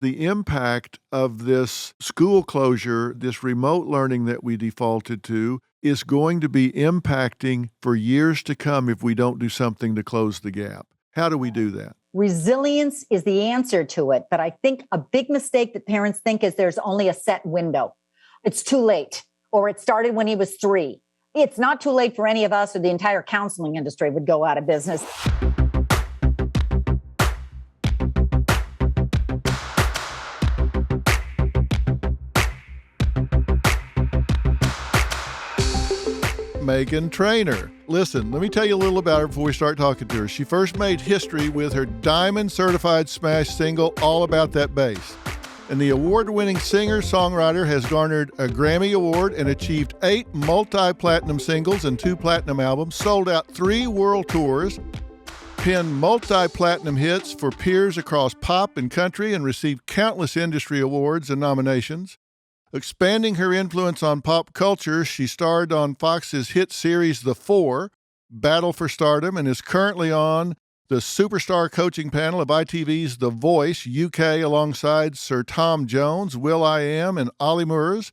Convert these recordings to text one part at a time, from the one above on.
the impact of this school closure, this remote learning that we defaulted to, is going to be impacting for years to come if we don't do something to close the gap. How do we do that? Resilience is the answer to it. But I think a big mistake that parents think is there's only a set window. It's too late, or it started when he was 3. It's not too late for any of us, or the entire counseling industry would go out of business. Meghan Trainor. Listen, let me tell you a little about her before we start talking to her. She first made history with her Diamond Certified Smash single, All About That Bass. And the award-winning singer-songwriter has garnered a Grammy Award and achieved 8 multi-platinum singles and 2 platinum albums, sold out 3 world tours, penned multi-platinum hits for peers across pop and country, and received countless industry awards and nominations. Expanding her influence on pop culture, she starred on Fox's hit series The Four, Battle for Stardom, and is currently on the superstar coaching panel of ITV's The Voice UK alongside Sir Tom Jones, will.i.am, and Ollie Murs.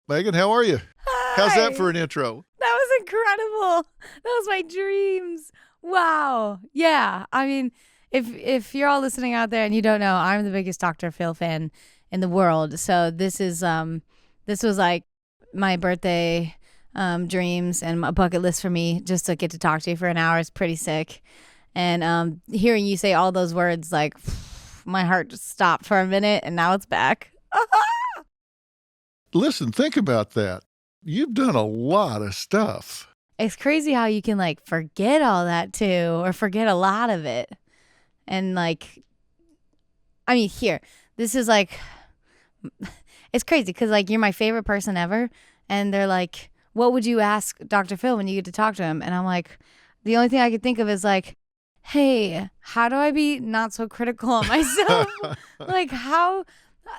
Meghan, how are you? Hi. How's that for an intro? That was incredible. That was my dreams. Wow. Yeah. I mean, if you're all listening out there and you don't know, I'm the biggest Dr. Phil fan in the world. So this was like my birthday dreams and a bucket list for me, just to get to talk to you for an hour is pretty sick. And hearing you say all those words, like, my heart just stopped for a minute and now it's back. Listen, think about that. You've done a lot of stuff. It's crazy how you can like forget all that too, or forget a lot of it. And like, I mean, here, this is like, it's crazy because like you're my favorite person ever. And they're like, what would you ask Dr. Phil when you get to talk to him? And I'm like, the only thing I could think of is like, hey, how do I be not so critical on myself? Like how,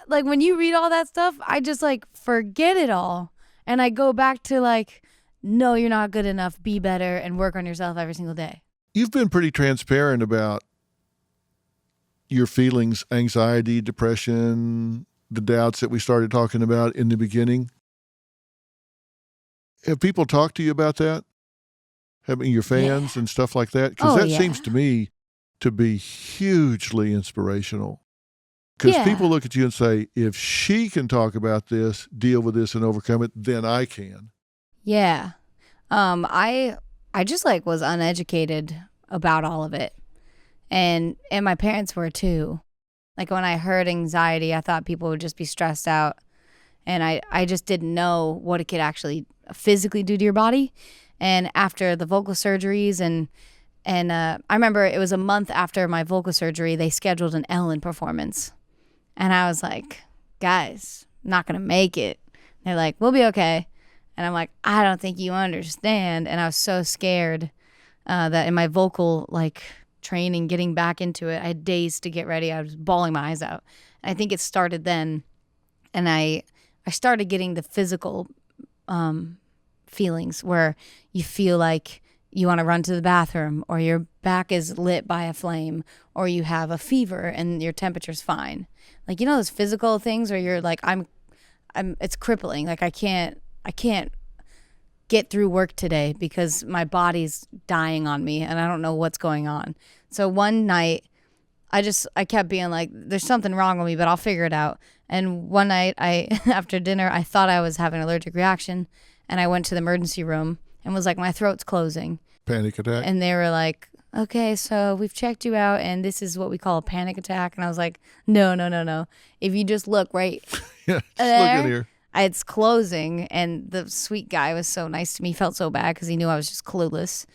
like when you read all that stuff, I just like forget it all. And I go back to like, no, you're not good enough. Be better and work on yourself every single day. You've been pretty transparent about your feelings, anxiety, depression, the doubts that we started talking about in the beginning. Have people talked to you about that? Having your fans and stuff like that? Because that seems to me to be hugely inspirational. Because people look at you and say, if she can talk about this, deal with this and overcome it, then I can. Yeah. I just like was uneducated about all of it. And my parents were too. Like when I heard anxiety, I thought people would just be stressed out. And I just didn't know what it could actually physically do to your body. And after the vocal surgeries and I remember it was a month after my vocal surgery, they scheduled an Ellen performance. And I was like, guys, I'm not going to make it. They're like, we'll be okay. And I'm like, I don't think you understand. And I was so scared that in my vocal like training, getting back into it, I had days to get ready. I was bawling my eyes out. And I think it started then. And I started getting the physical feelings where you feel like you want to run to the bathroom, or your back is lit by a flame, or you have a fever and your temperature's fine. Like, you know, those physical things where you're like, it's crippling. Like I can't get through work today because my body's dying on me and I don't know what's going on. So one night I kept being like, there's something wrong with me, but I'll figure it out. And one night after dinner, I thought I was having an allergic reaction, and I went to the emergency room and was like, my throat's closing. Panic attack. And they were like, okay, so we've checked you out and this is what we call a panic attack. And I was like, no. If you just look right yeah, just there, look at here. It's closing. And the sweet guy was so nice to me. He felt so bad because he knew I was just clueless.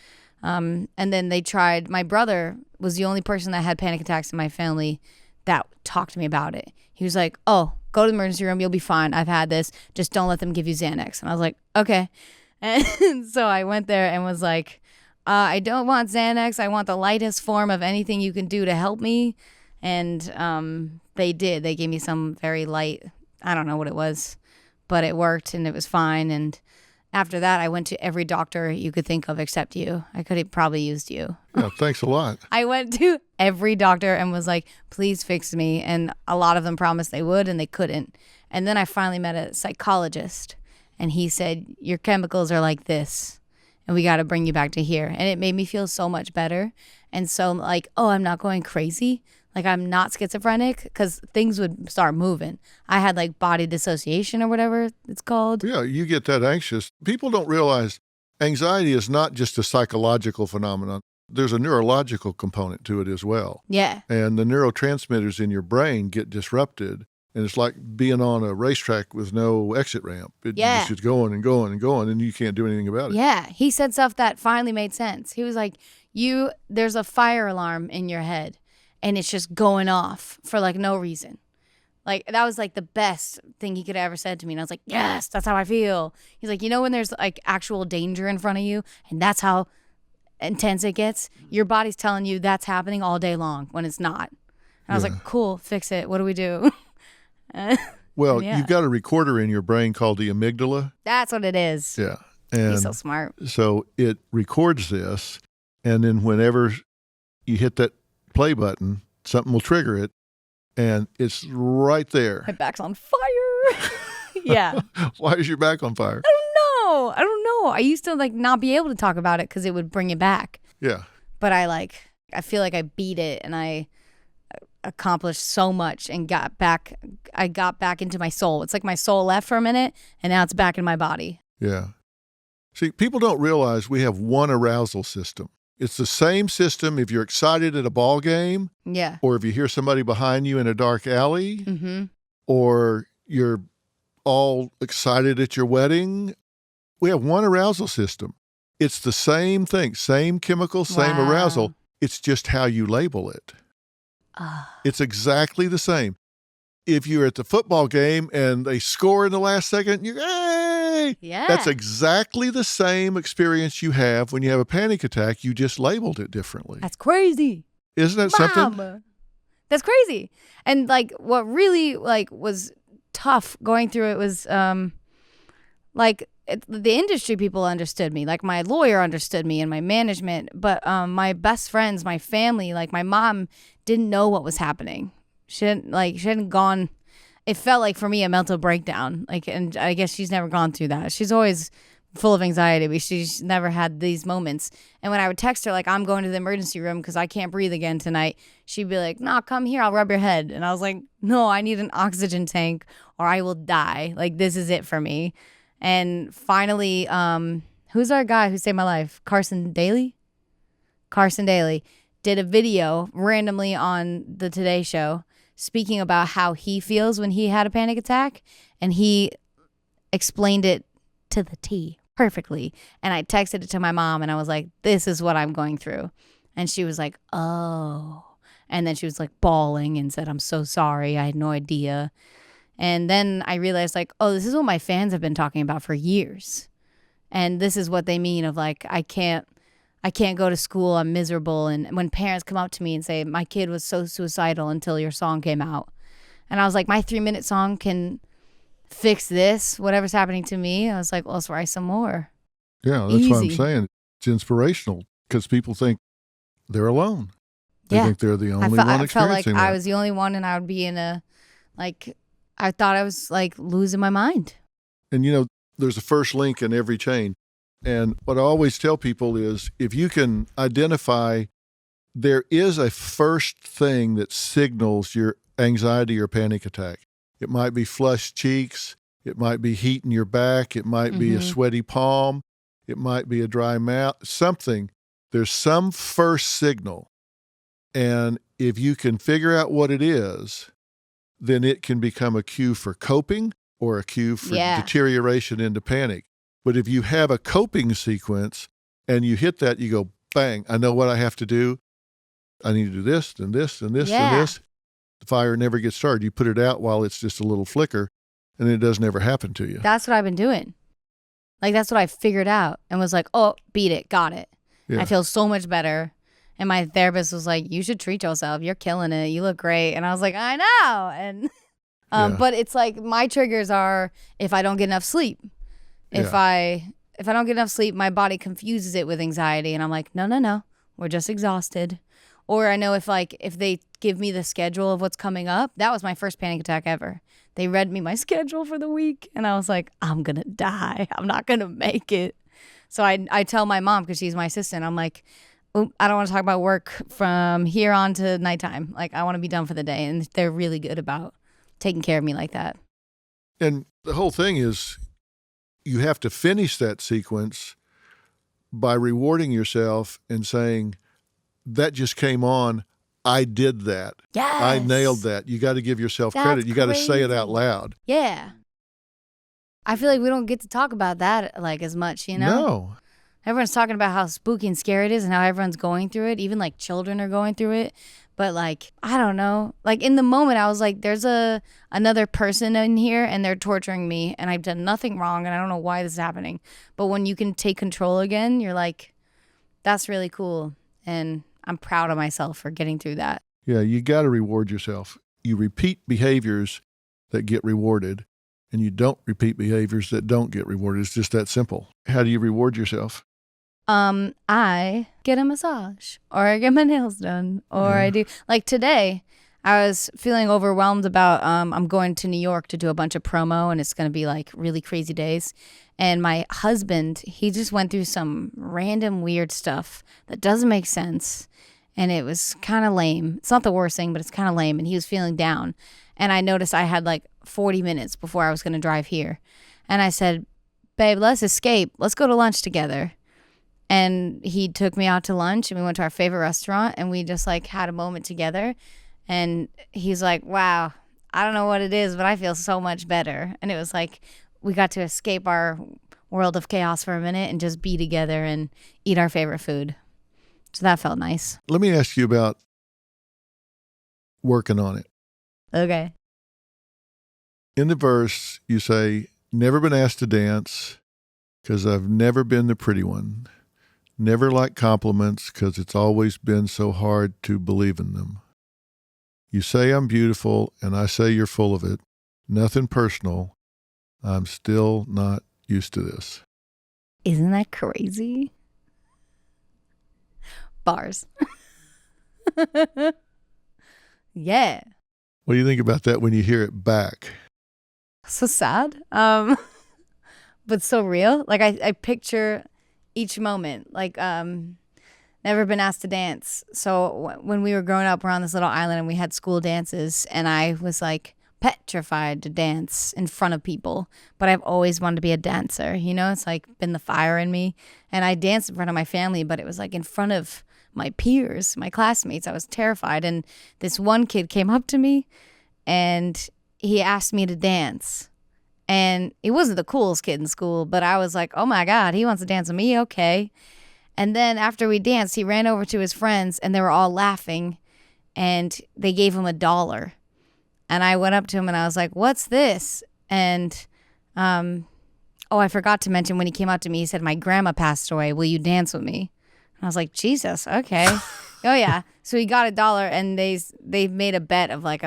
And then they tried, my brother was the only person that had panic attacks in my family that talked to me about it. He was like, oh, go to the emergency room. You'll be fine. I've had this. Just don't let them give you Xanax. And I was like, okay. And so I went there and was like, I don't want Xanax. I want the lightest form of anything you can do to help me. And they did. They gave me some very light, I don't know what it was, but it worked and it was fine. And After that, I went to every doctor you could think of except you. I could have probably used you. Yeah, thanks a lot. I went to every doctor and was like, please fix me. And a lot of them promised they would, and they couldn't. And then I finally met a psychologist, and he said, your chemicals are like this, and we got to bring you back to here. And it made me feel so much better. And so like, oh, I'm not going crazy. Like, I'm not schizophrenic, because things would start moving. I had like body dissociation or whatever it's called. Yeah, you get that anxious. People don't realize anxiety is not just a psychological phenomenon. There's a neurological component to it as well. Yeah. And the neurotransmitters in your brain get disrupted. And it's like being on a racetrack with no exit ramp. It just is going and going and going, and you can't do anything about it. Yeah. He said stuff that finally made sense. He was like, there's a fire alarm in your head, and it's just going off for like no reason. Like, that was like the best thing he could have ever said to me. And I was like, yes, that's how I feel. He's like, when there's like actual danger in front of you, and that's how intense it gets, your body's telling you that's happening all day long when it's not. And I was like, cool, fix it. What do we do? Well, you've got a recorder in your brain called the amygdala. That's what it is. Yeah. And he's so smart. So it records this, and then whenever you hit that play button, something will trigger it, and it's right there. My back's on fire. Yeah. Why is your back on fire? I don't know. I used to like not be able to talk about it because it would bring it back. Yeah. But I feel like I beat it, and I accomplished so much and I got back into my soul. It's like my soul left for a minute, and now it's back in my body. Yeah. See, people don't realize we have one arousal system. It's the same system if you're excited at a ball game. Yeah. Or if you hear somebody behind you in a dark alley. Mm-hmm. Or you're all excited at your wedding. We have one arousal system. It's the same thing, same chemical, same arousal. It's just how you label it. It's exactly the same. If you're at the football game and they score in the last second, you're, hey! Yeah. That's exactly the same experience you have when you have a panic attack. You just labeled it differently. That's crazy. Isn't that something? That's crazy. And like, what really like was tough going through it was the industry people understood me. Like, my lawyer understood me and my management, but my best friends, my family, like my mom didn't know what was happening. She hadn't gone. It felt like for me a mental breakdown. Like, and I guess she's never gone through that. She's always full of anxiety, but she's never had these moments. And when I would text her, like, I'm going to the emergency room because I can't breathe again tonight, she'd be like, nah, come here, I'll rub your head. And I was like, no, I need an oxygen tank or I will die. Like, this is it for me. And finally, who's our guy who saved my life? Carson Daly did a video randomly on the Today Show speaking about how he feels when he had a panic attack. And he explained it to the T perfectly. And I texted it to my mom and I was like, this is what I'm going through. And she was like, oh. And then she was like bawling and said, I'm so sorry. I had no idea. And then I realized, like, oh, this is what my fans have been talking about for years. And this is what they mean of like, I can't go to school, I'm miserable. And when parents come up to me and say, my kid was so suicidal until your song came out. And I was like, my 3-minute song can fix this, whatever's happening to me. I was like, well, let's write some more. Yeah, that's what I'm saying. It's inspirational because people think they're alone. They think they're the only one experiencing I felt like that. I was the only one, and I would be in I thought I was like losing my mind. And there's a first link in every chain. And what I always tell people is if you can identify there is a first thing that signals your anxiety or panic attack. It might be flushed cheeks. It might be heat in your back. It might be a sweaty palm. It might be a dry mouth, something. There's some first signal. And if you can figure out what it is, then it can become a cue for coping or a cue for deterioration into panic. But if you have a coping sequence and you hit that, you go, bang, I know what I have to do. I need to do this and this and this and this. The fire never gets started. You put it out while it's just a little flicker, and it doesn't ever happen to you. That's what I've been doing. Like, that's what I figured out and was like, oh, beat it, got it. Yeah. I feel so much better. And my therapist was like, you should treat yourself. You're killing it. You look great. And I was like, I know. And but it's like my triggers are if I don't get enough sleep, if I if I don't get enough sleep, my body confuses it with anxiety. And I'm like, no, we're just exhausted. Or I know if they give me the schedule of what's coming up, that was my first panic attack ever. They read me my schedule for the week and I was like, I'm going to die. I'm not going to make it. So I tell my mom, because she's my assistant, I'm like, I don't want to talk about work from here on to nighttime. Like, I want to be done for the day. And they're really good about taking care of me like that. And the whole thing is you have to finish that sequence by rewarding yourself and saying, that just came on. I did that. Yes. I nailed that. You got to give yourself credit. You got to say it out loud. Yeah. I feel like we don't get to talk about that like as much, you know? No. Everyone's talking about how spooky and scary it is and how everyone's going through it. Even like children are going through it. But like, I don't know. Like in the moment, I was like, there's another person in here and they're torturing me and I've done nothing wrong and I don't know why this is happening. But when you can take control again, you're like, that's really cool. And I'm proud of myself for getting through that. Yeah, you got to reward yourself. You repeat behaviors that get rewarded, and you don't repeat behaviors that don't get rewarded. It's just that simple. How do you reward yourself? I get a massage, or I get my nails done, or I do. Like today, I was feeling overwhelmed about, I'm going to New York to do a bunch of promo, and it's going to be like really crazy days. And my husband, he just went through some random weird stuff that doesn't make sense. And it was kind of lame. It's not the worst thing, but it's kind of lame. And he was feeling down. And I noticed I had like 40 minutes before I was going to drive here. And I said, babe, let's escape. Let's go to lunch together. And he took me out to lunch and we went to our favorite restaurant and we just like had a moment together. And he's like, wow, I don't know what it is, but I feel so much better. And it was like, we got to escape our world of chaos for a minute and just be together and eat our favorite food. So that felt nice. Let me ask you about working on it. Okay. In the verse, you say, never been asked to dance because I've never been the pretty one. Never like compliments because it's always been so hard to believe in them. You say I'm beautiful and I say you're full of it. Nothing personal. I'm still not used to this. Isn't that crazy? Bars. Yeah. What do you think about that when you hear it back? So sad. But so real. Like I picture each moment. Like never been asked to dance. So when we were growing up, we're on this little island and we had school dances and I was like petrified to dance in front of people, but I've always wanted to be a dancer. You know, it's like been the fire in me. And I danced in front of my family, but it was like in front of my peers, my classmates. I was terrified. And this one kid came up to me and he asked me to dance. And he wasn't the coolest kid in school, but I was like, oh my God, he wants to dance with me? Okay. And then after we danced, he ran over to his friends and they were all laughing and they gave him $1. And I went up to him and I was like, what's this? And, I forgot to mention when he came out to me, he said, my grandma passed away. Will you dance with me? And I was like, Jesus, okay. Oh yeah. So he got $1 and they made a bet of like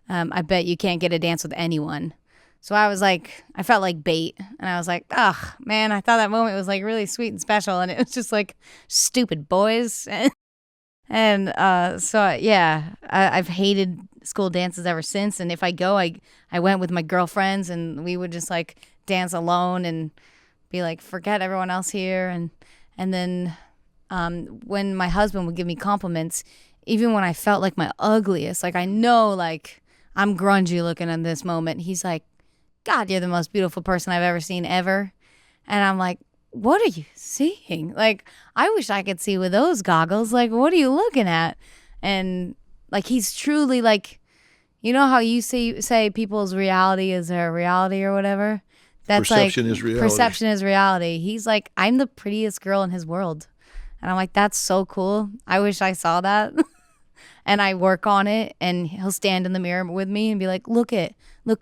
I bet you can't get a dance with anyone. So I was like, I felt like bait. And I was like, oh man, I thought that moment was like really sweet and special. And it was just like stupid boys. And I've hated school dances ever since. And if I go, I went with my girlfriends and we would just like dance alone and be like, forget everyone else here. And then when my husband would give me compliments, even when I felt like my ugliest, like I know like I'm grungy looking in this moment, he's like, God, you're the most beautiful person I've ever seen ever. And I'm like, what are you seeing? Like, I wish I could see with those goggles. Like, what are you looking at? And like, he's truly like, you know how you say people's reality is their reality or whatever? That's perception like, is reality. Perception is reality. He's like, I'm the prettiest girl in his world. And I'm like, that's so cool. I wish I saw that. And I work on it and he'll stand in the mirror with me and be like, look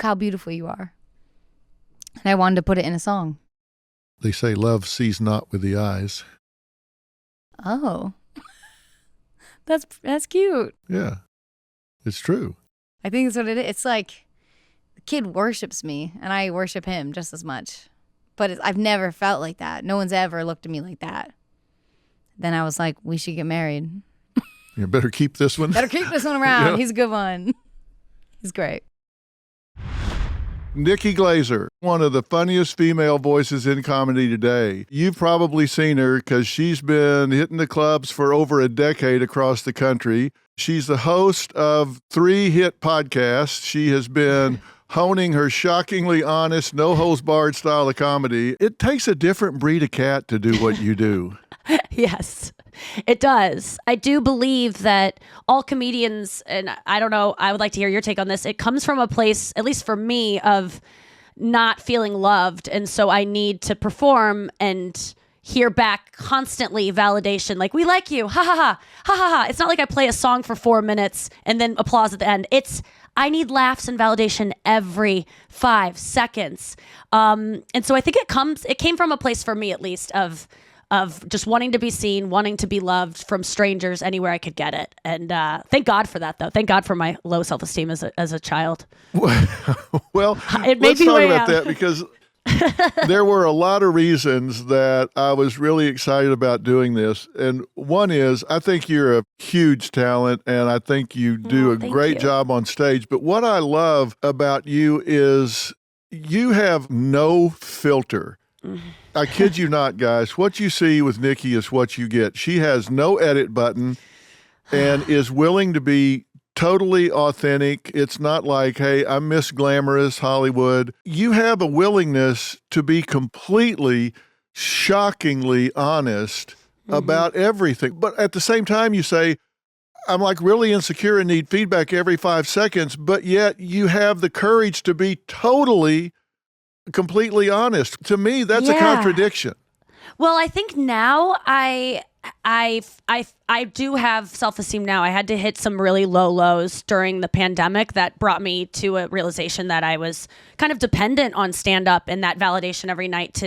how beautiful you are. And I wanted to put it in a song. They say love sees not with the eyes. Oh, that's cute. Yeah, it's true. I think that's what it is. It's like the kid worships me and I worship him just as much. but I've never felt like that. No one's ever looked at me like that. Then I was like, we should get married. You better keep this one. Better keep this one around. Yeah. He's a good one. He's great. Nikki Glaser, one of the funniest female voices in comedy today. You've probably seen her because she's been hitting the clubs for over a decade across the country. She's the host of 3 hit podcasts. She has been honing her shockingly honest, no-holds-barred style of comedy. It takes a different breed of cat to do what you do. Yes, it does. I do believe that all comedians, and I don't know, I would like to hear your take on this. It comes from a place, at least for me, of not feeling loved. And so I need to perform and hear back constantly validation. Like, we like you. Ha ha ha. Ha ha ha. It's not like I play a song for 4 minutes and then applause at the end. I need laughs and validation every 5 seconds. And so I think it came from a place for me, at least, of just wanting to be seen, wanting to be loved from strangers anywhere I could get it. And thank God for that, though. Thank God for my low self-esteem as a child. Well, it let's made me talk way about out. that, because there were a lot of reasons that I was really excited about doing this. And one is, I think you're a huge talent, and I think you do a thank great you. job on stage. But what I love about you is you have no filter. I kid you not, guys. What you see with Nikki is what you get. She has no edit button and is willing to be totally authentic. It's not like, hey, I'm Miss Glamorous Hollywood. You have a willingness to be completely, shockingly honest about everything. But at the same time, you say, I'm like really insecure and need feedback every 5 seconds, but yet you have the courage to be totally, completely honest. To me, that's a contradiction. Well, I think now I do have self-esteem now. I had to hit some really low lows during the pandemic that brought me to a realization that I was kind of dependent on stand-up and that validation every night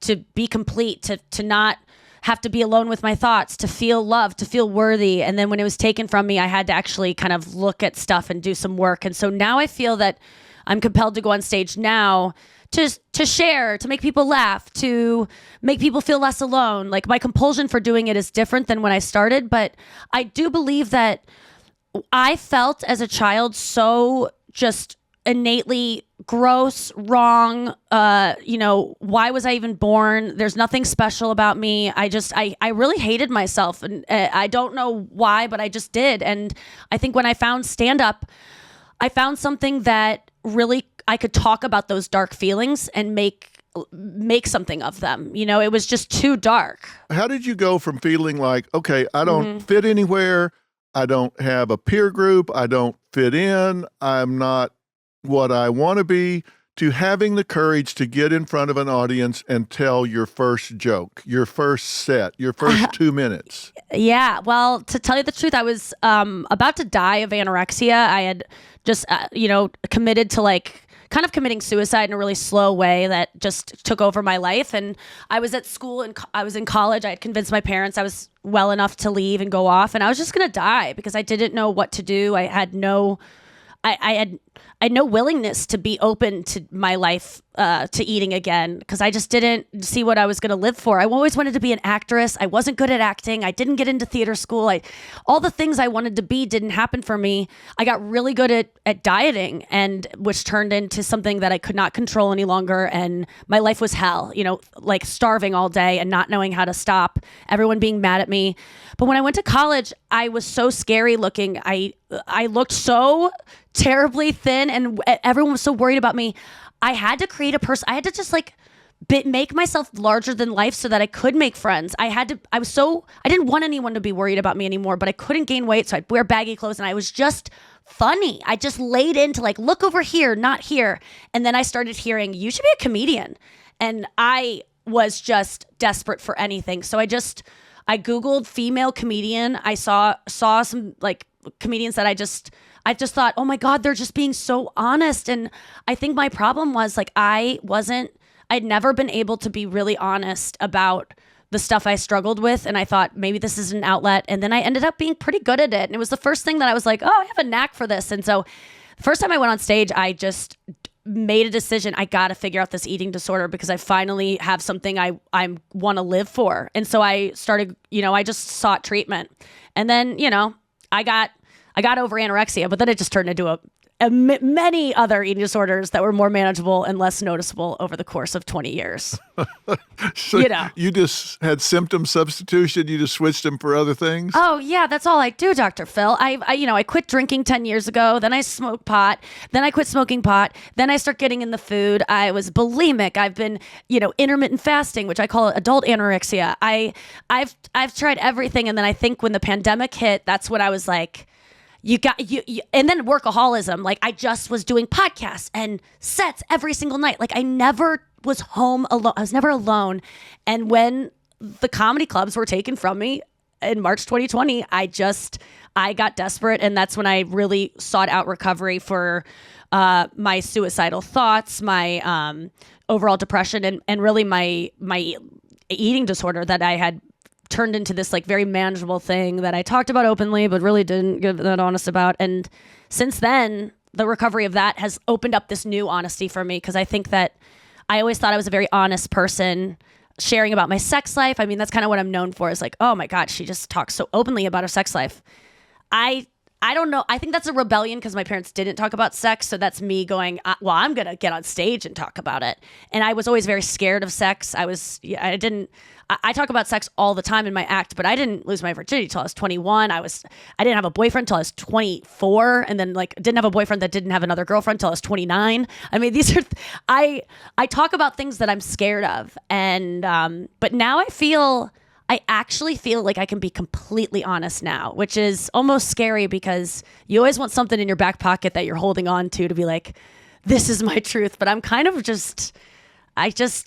to be complete, to not have to be alone with my thoughts, to feel loved, to feel worthy. And then when it was taken from me, I had to actually kind of look at stuff and do some work. And so now I feel that I'm compelled to go on stage now to share, to make people laugh, to make people feel less alone. Like, my compulsion for doing it is different than when I started, but I do believe that I felt as a child so just innately gross, wrong. Why was I even born? There's nothing special about me. I really hated myself, and I don't know why, but I just did. And I think when I found stand-up, I found something that really I could talk about those dark feelings and make something of them. It was just too dark. How did you go from feeling like, okay, I don't fit anywhere, I don't have a peer group, I don't fit in, I'm not what I want to be, to having the courage to get in front of an audience and tell your first joke, your first set, your first 2 minutes? Yeah. Well, to tell you the truth, I was about to die of anorexia. I had just, committed to kind of committing suicide in a really slow way that just took over my life. And I was at school and I was in college. I had convinced my parents I was well enough to leave and go off, and I was just going to die because I didn't know what to do. I had no willingness to be open to my life, to eating again, because I just didn't see what I was going to live for. I always wanted to be an actress. I wasn't good at acting. I didn't get into theater school. All the things I wanted to be didn't happen for me. I got really good at dieting, and which turned into something that I could not control any longer. And my life was hell, like starving all day and not knowing how to stop, everyone being mad at me. But when I went to college, I was so scary looking. I looked so terribly thin, and everyone was so worried about me. I had to create a person. I had to just make myself larger than life so that I could make friends. I didn't want anyone to be worried about me anymore, but I couldn't gain weight. So I'd wear baggy clothes, and I was just funny. I just laid into look over here, not here. And then I started hearing, you should be a comedian. And I was just desperate for anything. So I Googled female comedian. I saw some comedians that I just thought, oh my God, they're just being so honest. And I think my problem was I'd never been able to be really honest about the stuff I struggled with. And I thought maybe this is an outlet. And then I ended up being pretty good at it. And it was the first thing that I was like, oh, I have a knack for this. And so the first time I went on stage, I just made a decision. I got to figure out this eating disorder because I finally have something I want to live for. And so I started, I just sought treatment. And then, I got over anorexia, but then it just turned into many other eating disorders that were more manageable and less noticeable over the course of 20 years. So you just had symptom substitution. You just switched them for other things. Oh yeah, that's all I do, Dr. Phil. I quit drinking 10 years ago. Then I smoked pot. Then I quit smoking pot. Then I start getting in the food. I was bulimic. I've been, intermittent fasting, which I call adult anorexia. I've tried everything. And then I think when the pandemic hit, that's when I was like, you and then workaholism. Like I just was doing podcasts and sets every single night. Like I never was home alone. I was never alone. And when the comedy clubs were taken from me in March 2020, I got desperate. And that's when I really sought out recovery for my suicidal thoughts, my overall depression, and really my eating disorder that I had turned into this like very manageable thing that I talked about openly, but really didn't get that honest about. And since then, the recovery of that has opened up this new honesty for me. Cause I think that I always thought I was a very honest person sharing about my sex life. I mean, that's kind of what I'm known for, is like, oh my God, she just talks so openly about her sex life. I don't know. I think that's a rebellion because my parents didn't talk about sex. So that's me going, well, I'm going to get on stage and talk about it. And I was always very scared of sex. I talk about sex all the time in my act, but I didn't lose my virginity till I was 21. I didn't have a boyfriend till I was 24, and then didn't have a boyfriend that didn't have another girlfriend till I was 29. I mean, these are I talk about things that I'm scared of, and but now I actually feel like I can be completely honest now, which is almost scary because you always want something in your back pocket that you're holding on to be like, this is my truth. But I'm kind of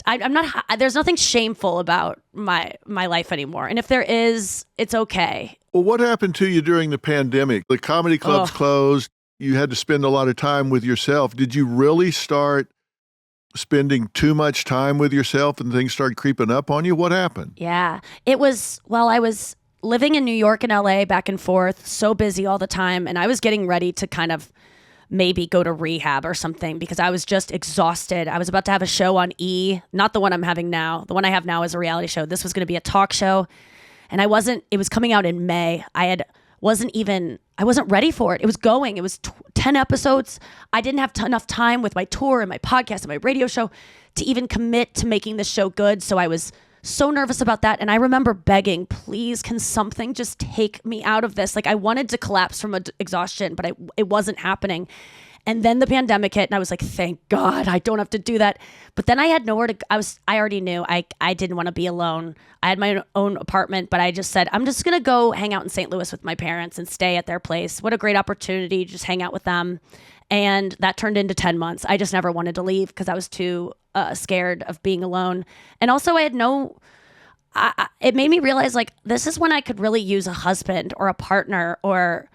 I'm not, there's nothing shameful about my life anymore. And if there is, it's okay. Well, what happened to you during the pandemic? The comedy clubs closed. You had to spend a lot of time with yourself. Did you really start spending too much time with yourself and things started creeping up on you? What happened? Yeah, I was living in New York and LA back and forth, so busy all the time. And I was getting ready to kind of maybe go to rehab or something because I was just exhausted. I was about to have a show on E, not the one I'm having now. The one I have now is a reality show. This was going to be a talk show. And it was coming out in May. I wasn't ready for it. It was 10 episodes. I didn't have enough time with my tour and my podcast and my radio show to even commit to making the show good. So I was so nervous about that. And I remember begging, please, can something just take me out of this? Like I wanted to collapse from exhaustion, but it wasn't happening. And then the pandemic hit and I was like, thank God I don't have to do that. But then I had nowhere to, I already knew I didn't want to be alone. I had my own apartment, but I just said, I'm just going to go hang out in St. Louis with my parents and stay at their place. What a great opportunity to just hang out with them. And that turned into 10 months. I just never wanted to leave because I was too scared of being alone. And also I had it made me realize like, this is when I could really use a husband or a partner or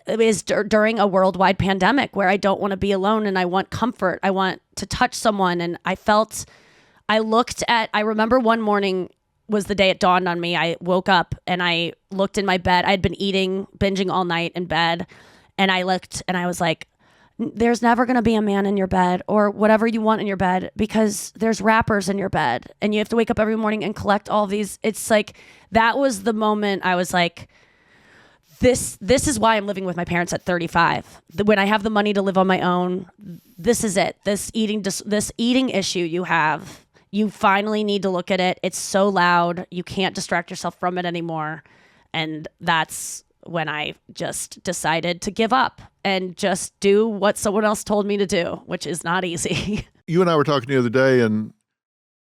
it is during a worldwide pandemic where I don't want to be alone and I want comfort. I want to touch someone. And I remember one morning was the day it dawned on me. I woke up and I looked in my bed. I had been binging all night in bed. And I looked and I was like, there's never going to be a man in your bed or whatever you want in your bed because there's rappers in your bed and you have to wake up every morning and collect all these. It's like, that was the moment I was like, this is why I'm living with my parents at 35. When I have the money to live on my own, this is it. This eating issue you have, you finally need to look at it. It's so loud. You can't distract yourself from it anymore. And that's when I just decided to give up and just do what someone else told me to do, which is not easy. You and I were talking the other day and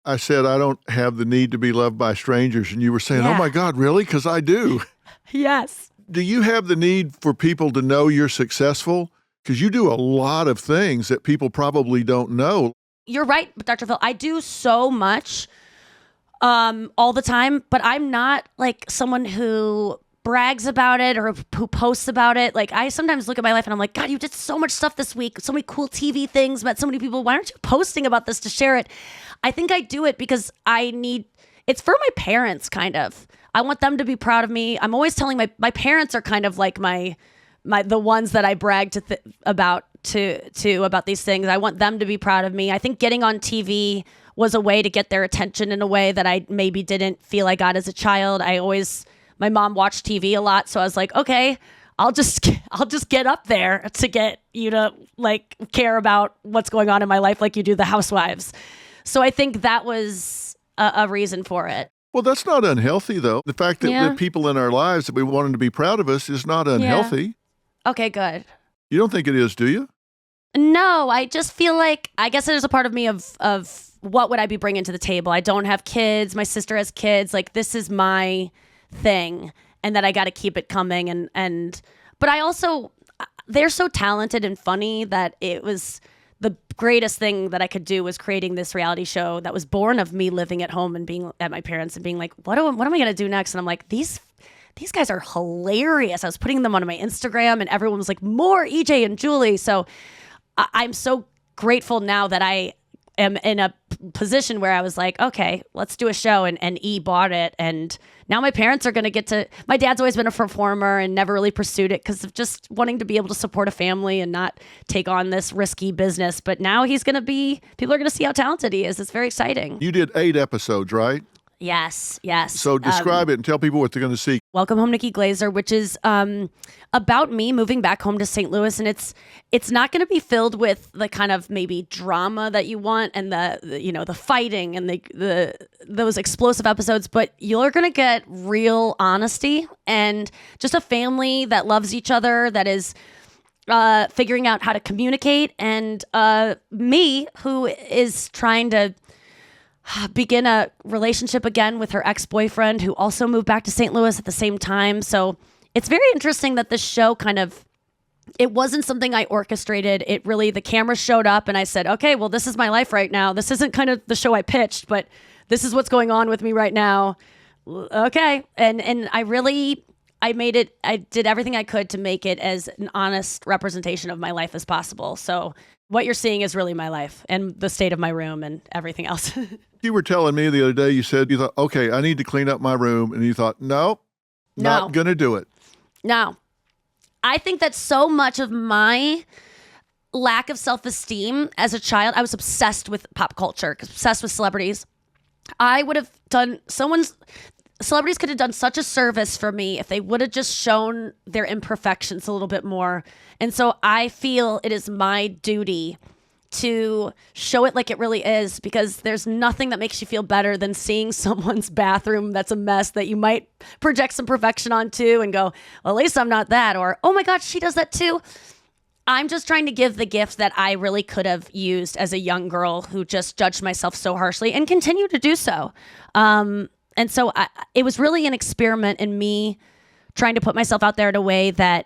I said, I don't have the need to be loved by strangers. And you were saying, oh my God, really? Because I do. Yes. Do you have the need for people to know you're successful? Because you do a lot of things that people probably don't know. You're right, Dr. Phil. I do so much all the time, but I'm not like someone who brags about it or who posts about it. Like I sometimes look at my life and I'm like, God, you did so much stuff this week, so many cool TV things, met so many people. Why aren't you posting about this to share it? I think I do it because it's for my parents kind of. I want them to be proud of me. I'm always telling my parents are kind of like the ones that I brag about to about these things. I want them to be proud of me. I think getting on TV was a way to get their attention in a way that I maybe didn't feel I got as a child. My mom watched TV a lot, so I was like, okay, I'll just get up there to get you to like care about what's going on in my life like you do the housewives. So I think that was a reason for it. Well, that's not unhealthy, though. The fact that the people in our lives that we want them to be proud of us is not unhealthy. Yeah. Okay, good. You don't think it is, do you? No, I just feel like, I guess there's a part of me of what would I be bringing to the table? I don't have kids. My sister has kids. Like, this is my thing, and that I got to keep it coming. But I also, they're so talented and funny that it was the greatest thing that I could do was creating this reality show that was born of me living at home and being at my parents and being like, what am I going to do next? And I'm like, these guys are hilarious. I was putting them on my Instagram and everyone was like, more EJ and Julie. So I'm so grateful now that I am in a position where I was like, okay, let's do a show, and E bought it. And now my parents are going to get to, my dad's always been a performer and never really pursued it because of just wanting to be able to support a family and not take on this risky business. But now people are going to see how talented he is. It's very exciting. You did 8 episodes, right? Yes. So describe it and tell people what they're going to see. Welcome Home, Nikki Glaser, which is about me moving back home to St. Louis, and it's not going to be filled with the kind of maybe drama that you want and the fighting and those explosive episodes, but you're going to get real honesty and just a family that loves each other, that is figuring out how to communicate, and me, who is trying to begin a relationship again with her ex-boyfriend who also moved back to St. Louis at the same time. So it's very interesting that this show it wasn't something I orchestrated. It really, the camera showed up and I said, okay, well, this is my life right now. This isn't kind of the show I pitched, but this is what's going on with me right now. Okay. And I did everything I could to make it as an honest representation of my life as possible. So what you're seeing is really my life and the state of my room and everything else. You were telling me the other day, you thought, okay, I need to clean up my room. And you thought, no, not going to do it. No. I think that so much of my lack of self-esteem as a child, I was obsessed with pop culture, obsessed with celebrities. I would have done celebrities could have done such a service for me if they would have just shown their imperfections a little bit more. And so I feel it is my duty to show it like it really is, because there's nothing that makes you feel better than seeing someone's bathroom that's a mess that you might project some perfection onto and go, well, at least I'm not that, or, oh my God, she does that too. I'm just trying to give the gift that I really could have used as a young girl who just judged myself so harshly and continue to do so. And so it was really an experiment in me trying to put myself out there in a way that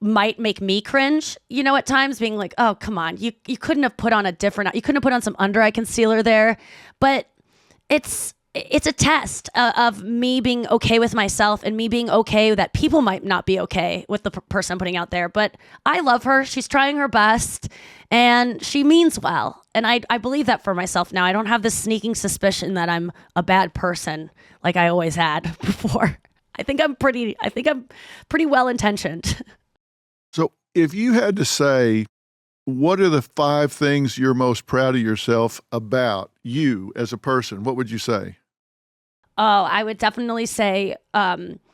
might make me cringe, at times, being like, oh, come on, you couldn't have put on some under eye concealer there. But it's a test of me being okay with myself and me being okay that people might not be okay with the person I'm putting out there. But I love her. She's trying her best and she means well. And I believe that for myself now. I don't have this sneaking suspicion that I'm a bad person like I always had before. I think I'm pretty well intentioned. So if you had to say, what are the 5 things you're most proud of yourself about you as a person, what would you say? Oh, I would definitely say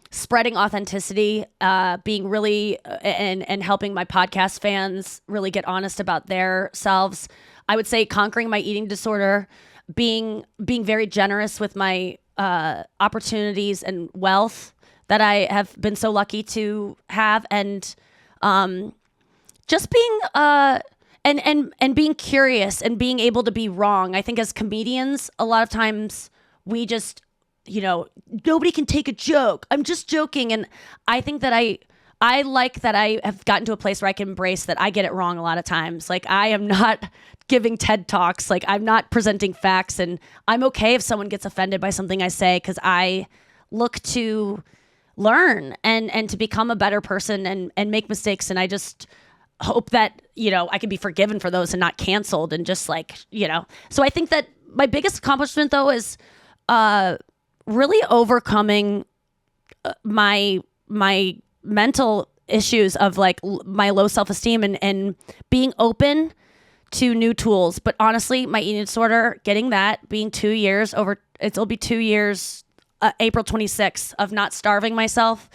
spreading authenticity, being really and helping my podcast fans really get honest about their selves. I would say conquering my eating disorder, being very generous with my opportunities and wealth that I have been so lucky to have, and just being and being curious and being able to be wrong. I think as comedians, a lot of times we just, nobody can take a joke. I'm just joking. And I think that I like that I have gotten to a place where I can embrace that I get it wrong a lot of times. Like, I am not giving TED Talks. Like, I'm not presenting facts, and I'm okay if someone gets offended by something I say, because I look to learn and to become a better person and make mistakes. And I just hope that, I can be forgiven for those and not canceled and just so I think that my biggest accomplishment though is really overcoming my mental issues of like my low self-esteem and being open to new tools. But honestly, my eating disorder, getting that, being 2 years over, it'll be 2 years, April 26th, of not starving myself,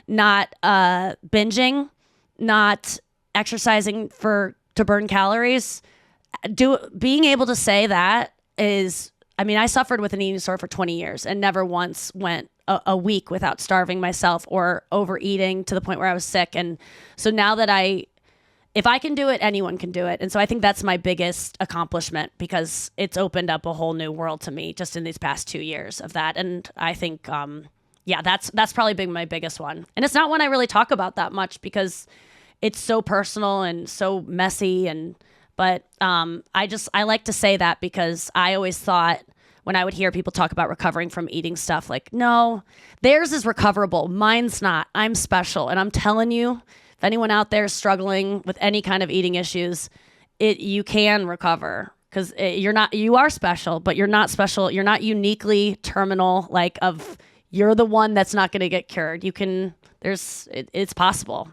not binging, not exercising to burn calories. Being able to say that is, I mean, I suffered with an eating disorder for 20 years and never once went a week without starving myself or overeating to the point where I was sick. And so now that if I can do it, anyone can do it. And so I think that's my biggest accomplishment, because it's opened up a whole new world to me just in these past 2 years of that. And I think, that's probably been my biggest one. And it's not one I really talk about that much because it's so personal and so messy. But I like to say that because I always thought, when I would hear people talk about recovering from eating stuff, like, no, theirs is recoverable. Mine's not. I'm special. And I'm telling you, if anyone out there is struggling with any kind of eating issues, you can recover, because you are special, but you're not special. You're not uniquely terminal, you're the one that's not going to get cured. It's possible.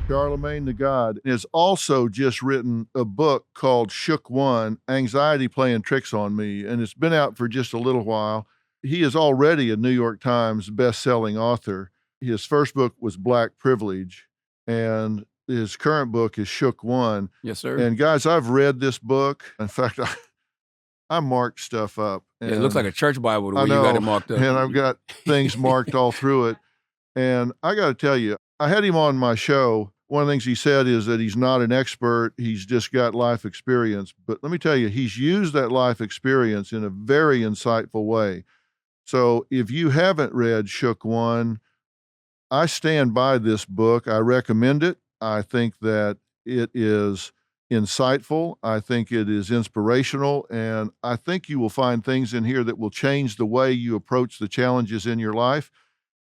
Charlamagne the God has also just written a book called Shook One, Anxiety Playing Tricks on Me, and it's been out for just a little while. He is already a New York Times best-selling author. His first book was Black Privilege, and his current book is Shook One. Yes, sir. And guys, I've read this book. In fact, I marked stuff up. And it looks like a church Bible the way you got it marked up. And I've got things marked all through it. And I got to tell you, I had him on my show. One of the things he said is that he's not an expert. He's just got life experience. But let me tell you, he's used that life experience in a very insightful way. So if you haven't read Shook One, I stand by this book. I recommend it. I think that it is insightful. I think it is inspirational. And I think you will find things in here that will change the way you approach the challenges in your life.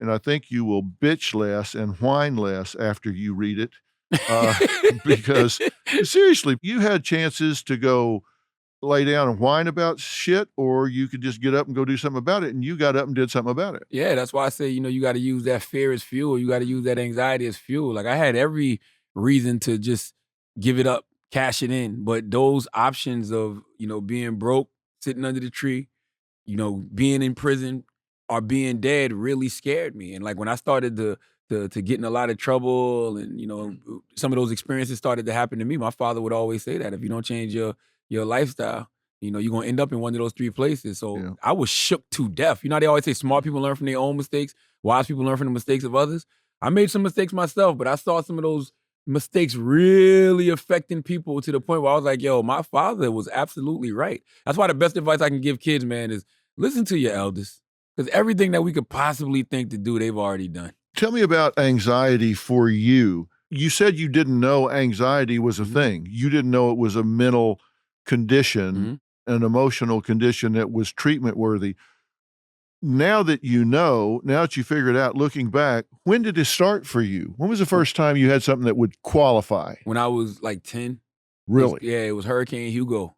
And I think you will bitch less and whine less after you read it. Because seriously, you had chances to go lay down and whine about shit, or you could just get up and go do something about it. And you got up and did something about it. Yeah, that's why I say, you got to use that fear as fuel. You got to use that anxiety as fuel. Like, I had every reason to just give it up, cash it in. But those options of, being broke, sitting under the tree, being in prison, or being dead really scared me. And like when I started to get in a lot of trouble and, some of those experiences started to happen to me, my father would always say that if you don't change your lifestyle, you're going to end up in one of those three places. So yeah. I was shook to death. They always say smart people learn from their own mistakes, wise people learn from the mistakes of others. I made some mistakes myself, but I saw some of those mistakes really affecting people to the point where I was like, yo, my father was absolutely right. That's why the best advice I can give kids, man, is listen to your elders. Because everything that we could possibly think to do, they've already done. Tell me about anxiety for you. You said you didn't know anxiety was a thing. You didn't know it was a mental condition, an emotional condition that was treatment worthy. Now that now that you figured it out, looking back, when did it start for you? When was the first time you had something that would qualify? When I was like 10. Really? It was Hurricane Hugo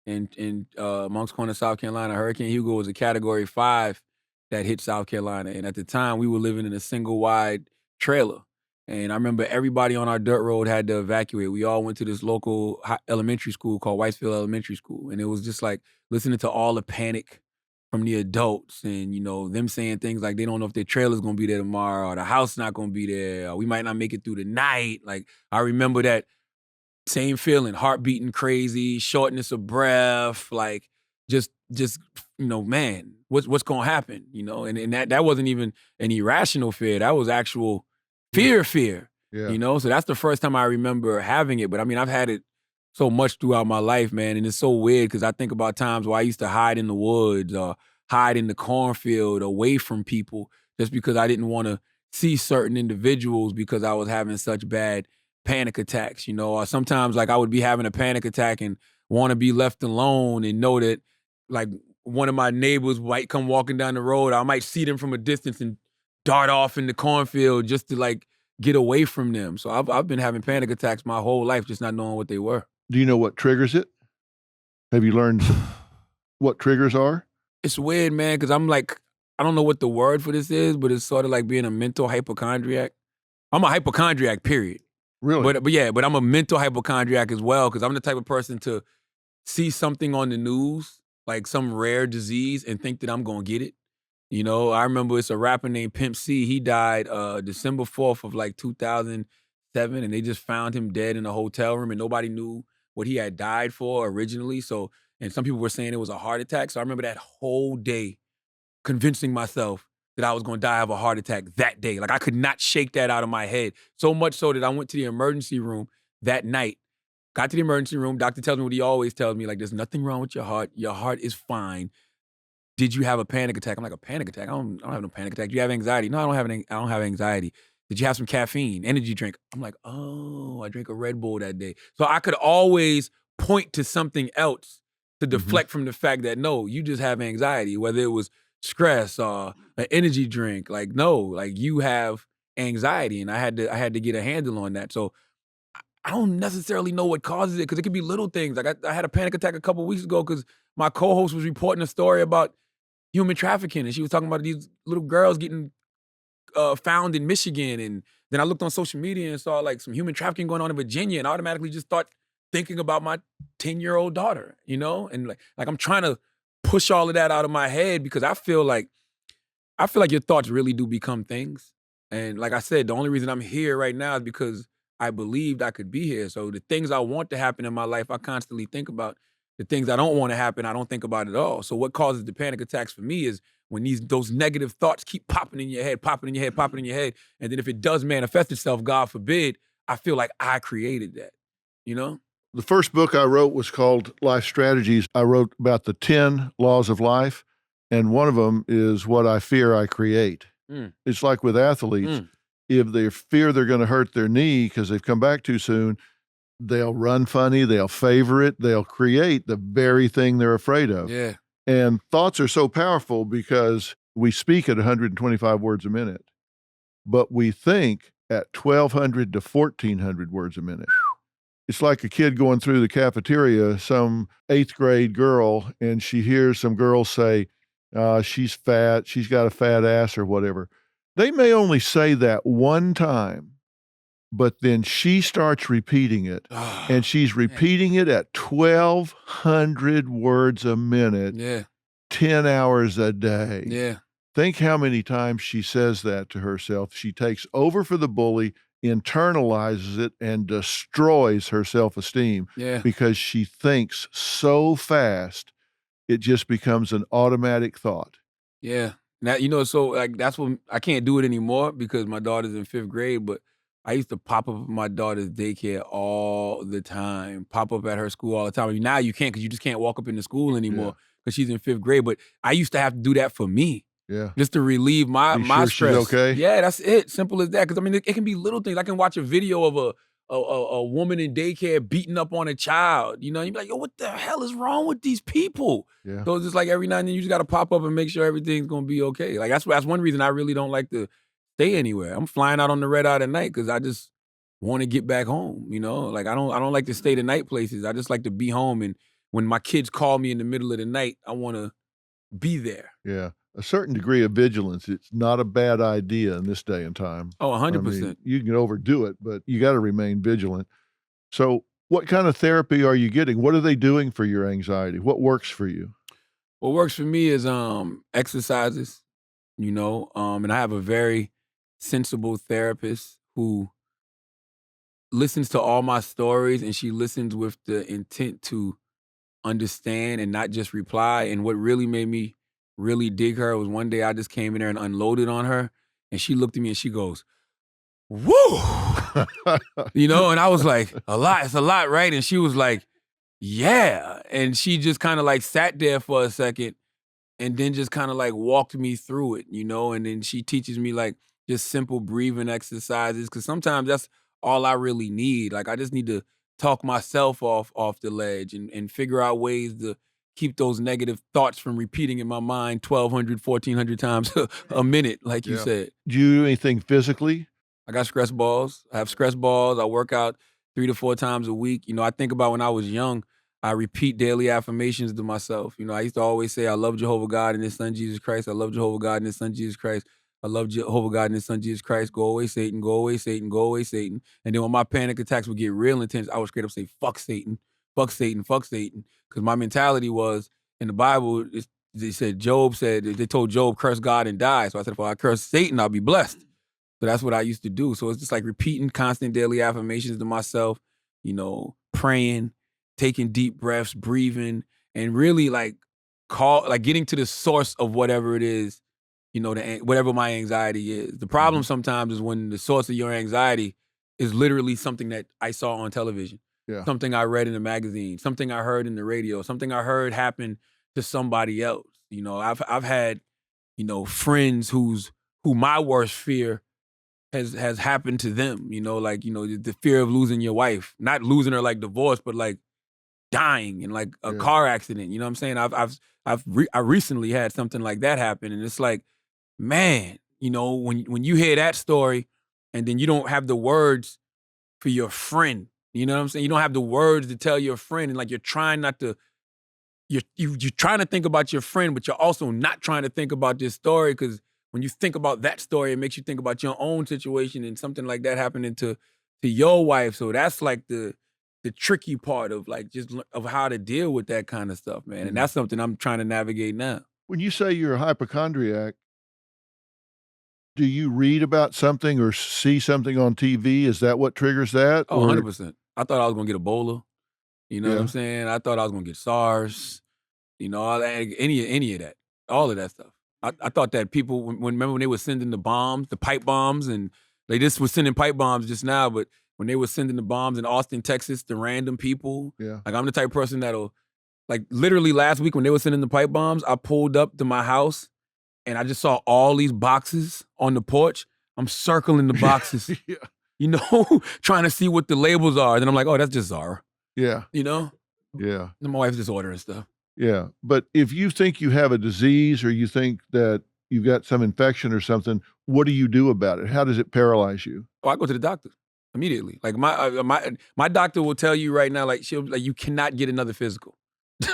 in Moncks Corner, South Carolina. Hurricane Hugo was a Category 5 that hit South Carolina. And at the time, we were living in a single-wide trailer. And I remember everybody on our dirt road had to evacuate. We all went to this local elementary school called Whitesfield Elementary School. And it was just like listening to all the panic from the adults and, them saying things like they don't know if their trailer's going to be there tomorrow or the house not going to be there or we might not make it through the night. Like, I remember that same feeling, heart beating crazy, shortness of breath, like just man, what's going to happen, and that wasn't even an irrational fear. That was actual fear. Yeah. So that's the first time I remember having it. But I mean, I've had it so much throughout my life, man. And it's so weird because I think about times where I used to hide in the woods or hide in the cornfield away from people just because I didn't want to see certain individuals because I was having such bad panic attacks, or sometimes like I would be having a panic attack and want to be left alone and know that like one of my neighbors might come walking down the road. I might see them from a distance and dart off in the cornfield just to like get away from them. So I've been having panic attacks my whole life, just not knowing what they were. Do you know what triggers it? Have you learned what triggers are? It's weird, man, because I'm like, I don't know what the word for this is, but it's sort of like being a mental hypochondriac. I'm a hypochondriac, period. Really? But I'm a mental hypochondriac as well, because I'm the type of person to see something on the news, like some rare disease, and think that I'm gonna get it. You know, I remember it's a rapper named Pimp C. He died December 4th of like 2007, and they just found him dead in a hotel room, and nobody knew what he had died for originally. So, and some people were saying it was a heart attack. So I remember that whole day convincing myself that I was going to die of a heart attack that day. Like I could not shake that out of my head. So much so that I went to the emergency room that night. Got to the emergency room. Doctor tells me what he always tells me, like, there's nothing wrong with your heart. Your heart is fine. Did you have a panic attack? I'm like, a panic attack? I don't have no panic attack. Do you have anxiety? No, I don't have anxiety. Did you have some caffeine, energy drink? I'm like, oh, I drank a Red Bull that day. So I could always point to something else to deflect from the fact that, no, you just have anxiety, whether it was stress or an energy drink. Like, no, like you have anxiety. And I had to get a handle on that. So I don't necessarily know what causes it, because it could be little things. Like I had a panic attack a couple weeks ago because my co-host was reporting a story about human trafficking, and she was talking about these little girls getting found in Michigan, and then I looked on social media and saw like some human trafficking going on in Virginia, and I automatically just start thinking about my 10-year-old daughter, you know, and like I'm trying to push all of that out of my head, because I feel like your thoughts really do become things. And like I said, the only reason I'm here right now is because I believed I could be here. So the things I want to happen in my life, I constantly think about. The things I don't want to happen, I don't think about at all. So what causes the panic attacks for me is when those negative thoughts keep popping in your head, popping in your head, popping in your head. And then if it does manifest itself, God forbid, I feel like I created that, you know? The first book I wrote was called Life Strategies. I wrote about the 10 laws of life, and one of them is what I fear I create. It's like with athletes, if they fear they're going to hurt their knee because they've come back too soon, they'll run funny, they'll favor it, they'll create the very thing they're afraid of. Yeah. And thoughts are so powerful because we speak at 125 words a minute, but we think at 1,200 to 1,400 words a minute. It's like a kid going through the cafeteria, some 8th grade girl, and she hears some girls say, she's fat, she's got a fat ass or whatever. They may only say that one time, but then she starts repeating it, and she's repeating it at 1,200 words a minute, 10 hours a day. Yeah. Think how many times she says that to herself. She takes over for the bully, internalizes it, and destroys her self-esteem because she thinks so fast, it just becomes an automatic thought. Yeah. Now, you know, so like that's what I can't do it anymore because my daughter's in 5th grade, but I used to pop up at my daughter's daycare all the time, pop up at her school all the time. I mean, now you can't, because you just can't walk up into school anymore because she's in 5th grade. But I used to have to do that for me. Yeah. Just to relieve my sure stress. She's okay? Yeah, that's it. Simple as that. Because I mean, it can be little things. I can watch a video of a woman in daycare beating up on a child. You know, you'd be like, yo, what the hell is wrong with these people? Yeah. So it's just like every now and then you just got to pop up and make sure everything's gonna be okay. Like that's one reason I really don't like to stay anywhere. I'm flying out on the red eye at night because I just want to get back home. You know, like I don't like to stay the night places. I just like to be home. And when my kids call me in the middle of the night, I want to be there. Yeah. A certain degree of vigilance, it's not a bad idea in this day and time. Oh, 100%. I mean, you can overdo it, but you got to remain vigilant. So what kind of therapy are you getting? What are they doing for your anxiety? What works for you? What works for me is exercises, you know, and I have a very sensible therapist who listens to all my stories, and she listens with the intent to understand and not just reply. And what really made me really dig her was one day I just came in there and unloaded on her, and she looked at me and she goes, "Woo!" You know, and I was like, it's a lot, right? And she was like, "Yeah." And she just kind of like sat there for a second and then just kind of like walked me through it, you know? And then she teaches me like just simple breathing exercises, because sometimes that's all I really need. Like I just need to talk myself off the ledge and figure out ways to keep those negative thoughts from repeating in my mind 1,200, 1,400 times a minute, like you said. Do you do anything physically? I got stress balls. I have stress balls. I work out 3 to 4 times a week. You know, I think about when I was young, I repeat daily affirmations to myself. You know, I used to always say, I love Jehovah God and his son, Jesus Christ. I love Jehovah God and his son, Jesus Christ. I love Jehovah God and his son Jesus Christ. Go away, Satan. Go away, Satan. Go away, Satan. And then when my panic attacks would get real intense, I would straight up say, fuck Satan. Fuck Satan. Fuck Satan. Because my mentality was, in the Bible, they said, they told Job, curse God and die. So I said, if I curse Satan, I'll be blessed. So that's what I used to do. So it's just like repeating constant daily affirmations to myself, praying, taking deep breaths, breathing, and really getting to the source of whatever it is, whatever my anxiety is. The problem sometimes is when the source of your anxiety is literally something that I saw on television, something I read in a magazine, something I heard in the radio, something I heard happen to somebody else. I've had, friends who my worst fear has happened to them, the fear of losing your wife, not losing her like divorce, but like dying in like a car accident. You know what I'm saying? I recently had something like that happen, and it's like, man, when you hear that story and then you don't have the words for your friend, you know what I'm saying? You don't have the words to tell your friend, and like you're trying not to, you're trying to think about your friend, but you're also not trying to think about this story, because when you think about that story, it makes you think about your own situation and something like that happening to your wife. So that's like the tricky part of like just of how to deal with that kind of stuff, man. And that's something I'm trying to navigate now. When you say you're a hypochondriac, do you read about something or see something on TV? Is that what triggers that? Oh, 100%. I thought I was going to get Ebola. You know what I'm saying? I thought I was going to get SARS. All that, any of that, all of that stuff. I thought that people, remember when they were sending the bombs, the pipe bombs, and they just were sending pipe bombs just now, but when they were sending the bombs in Austin, Texas to random people, like I'm the type of person that'll, like literally last week when they were sending the pipe bombs, I pulled up to my house and I just saw all these boxes on the porch. I'm circling the boxes, trying to see what the labels are. And then I'm like, oh, that's just Zara. Yeah. Yeah. And my wife's just ordering stuff. Yeah. But if you think you have a disease or you think that you've got some infection or something, what do you do about it? How does it paralyze you? Oh, I go to the doctor immediately. Like my doctor will tell you right now, like she'll like, you cannot get another physical.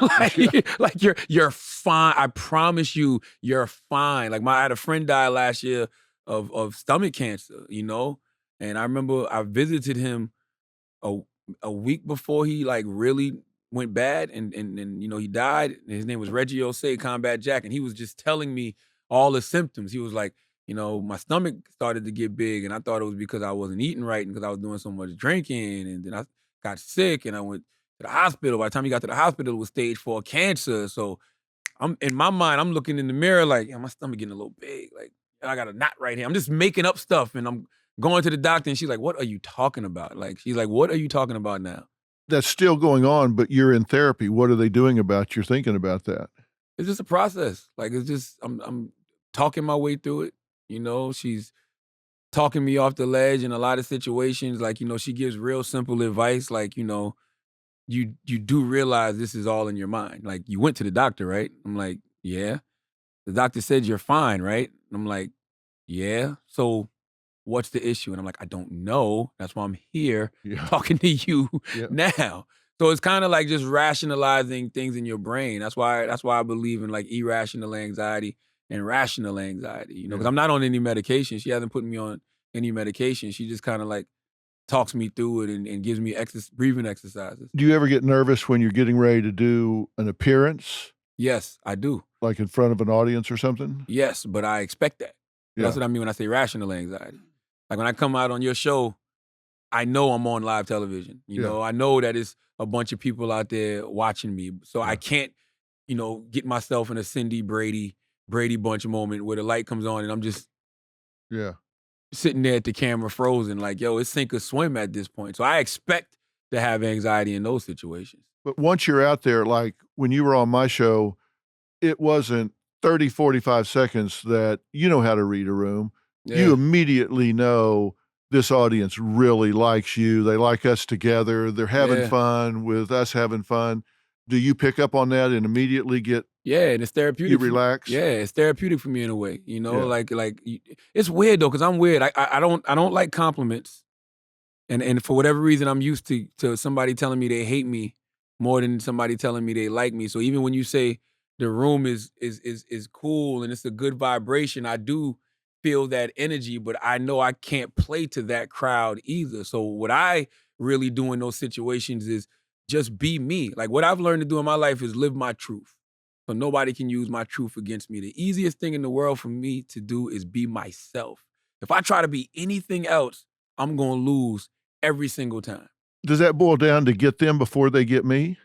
like you're fine. I promise you, you're fine. Like I had a friend die last year of stomach cancer, and I remember I visited him a week before he like really went bad, and he died. His name was Reggie Osei, Combat Jack, and he was just telling me all the symptoms. He was like, my stomach started to get big, and I thought it was because I wasn't eating right and because I was doing so much drinking, and then I got sick and I went to the hospital. By the time he got to the hospital, it was stage 4 cancer. So I'm in my mind, I'm looking in the mirror like, my stomach getting a little big. Like I got a knot right here. I'm just making up stuff, and I'm going to the doctor, and she's like, what are you talking about? Like, she's like, what are you talking about now? That's still going on, but you're in therapy. What are they doing about your thinking about that? It's just a process. Like, it's just, I'm talking my way through it. She's talking me off the ledge in a lot of situations. Like, she gives real simple advice. Like, you do realize this is all in your mind. Like, you went to the doctor, right? I'm like, yeah. The doctor said you're fine, right? I'm like, yeah. So what's the issue? And I'm like, I don't know. That's why I'm here talking to you now. So it's kind of like just rationalizing things in your brain. That's why I believe in like irrational anxiety and rational anxiety, because I'm not on any medication. She hasn't put me on any medication. She just kind of like talks me through it and gives me breathing exercises. Do you ever get nervous when you're getting ready to do an appearance? Yes, I do. Like in front of an audience or something? Yes, but I expect that. That's what I mean when I say rational anxiety. Like when I come out on your show, I know I'm on live television. I know that it's a bunch of people out there watching me. So I can't, get myself in a Cindy Brady Bunch moment where the light comes on and I'm just sitting there at the camera frozen like, yo, it's sink or swim at this point. So I expect to have anxiety in those situations. But once you're out there, like when you were on my show, it wasn't 30, 45 seconds that you know how to read a room. Yeah. You immediately know this audience really likes you. They like us together. They're having fun with us having fun. Do you pick up on that and immediately get and it's therapeutic. You relax? Yeah, it's therapeutic for me in a way. Like it's weird though, because I'm weird. I don't like compliments. And for whatever reason, I'm used to somebody telling me they hate me more than somebody telling me they like me. So even when you say the room is cool and it's a good vibration, I do feel that energy, but I know I can't play to that crowd either. So what I really do in those situations is just be me. Like what I've learned to do in my life is live my truth. So nobody can use my truth against me. The easiest thing in the world for me to do is be myself. If I try to be anything else, I'm going to lose every single time. Does that boil down to get them before they get me?